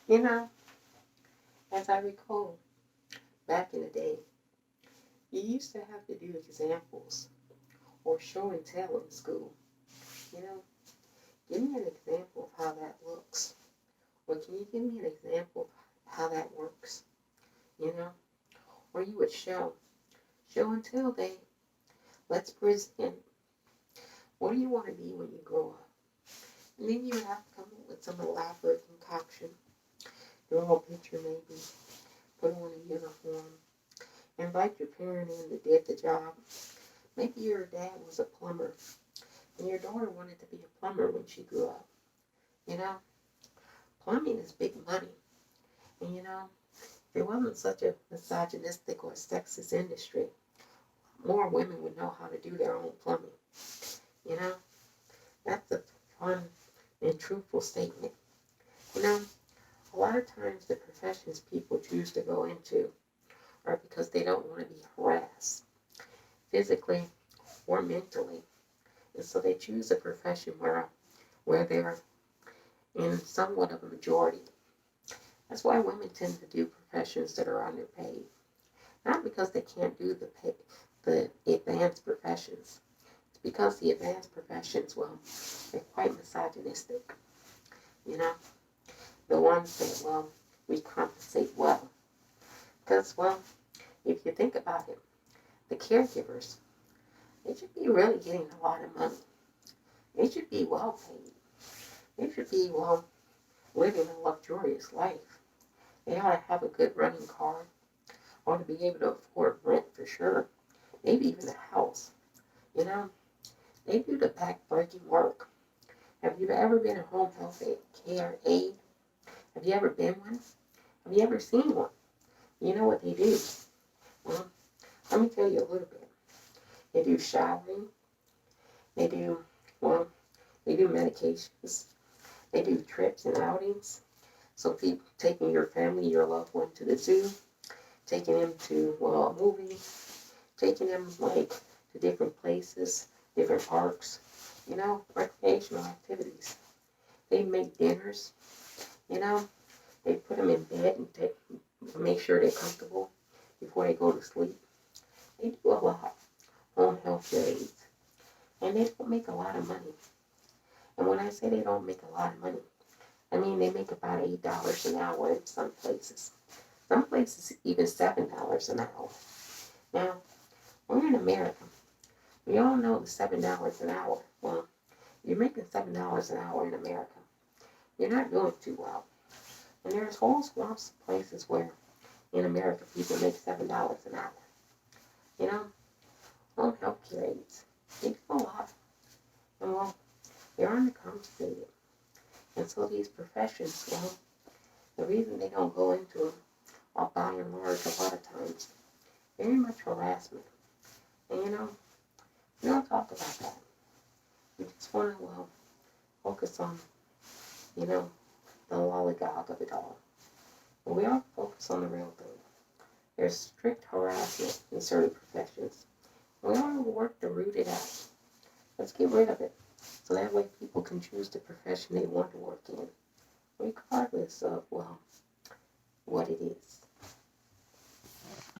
You know, as I recall, back in the day, you used to have to do examples or show and tell in school. You know, give me an example of how that looks. Or can you give me an example of how that works? You know, or you would show and tell day. Let's present. What do you want to be when you grow up? And then you would have to come up with some elaborate concoction. Draw a picture maybe, put on a uniform, invite your parent in that did the job. Maybe your dad was a plumber, and your daughter wanted to be a plumber when she grew up. You know, plumbing is big money. And you know, if it wasn't such a misogynistic or sexist industry, more women would know how to do their own plumbing. You know, that's a fun and truthful statement. You know, a lot of times the professions people choose to go into are because they don't want to be harassed physically or mentally. And so they choose a profession where they're in somewhat of a majority. That's why women tend to do professions that are underpaid. Not because they can't do the advanced professions. It's because the advanced professions, well, they're quite misogynistic. You know, the ones that, well, we compensate well. Because, well, if you think about it, the caregivers, they should be really getting a lot of money. They should be well paid. They should be, well, living a luxurious life. They ought to have a good running car, or to be able to afford rent for sure. Maybe even a house. You know, they do the back-breaking work. Have you ever been a home health care aide? Have you ever been one? Have you ever seen one? You know what they do? Well, let me tell you a little bit. They do showering. They do, well, they do medications. They do trips and outings. So people taking your family, your loved one to the zoo, taking them to, well, a movie, taking them like to different places, different parks, you know, recreational activities. They make dinners, you know, they put them in bed and make sure they're comfortable before they go to sleep. They do a lot. Home health care aides. And they don't make a lot of money. And when I say they don't make a lot of money, I mean they make about $8 an hour in some places. Some places even $7 an hour. Now, we're in America. We all know the $7 an hour. Well, you're making $7 an hour in America. You're not doing too well. And there's whole swaths of places where in America people make $7 an hour. You know, home health care aides. They do a lot. And well, they're uncompensated. And so these professions, well, the reason they don't go into them are by and large a lot of times very much harassment. And you know, we don't talk about that. We just want to, well, focus on, you know, the lollygog of it all. But we don't focus on the real thing. There's strict harassment in certain professions. We ought to work to root it out. Let's get rid of it. So that way people can choose the profession they want to work in, regardless of, well, what it is.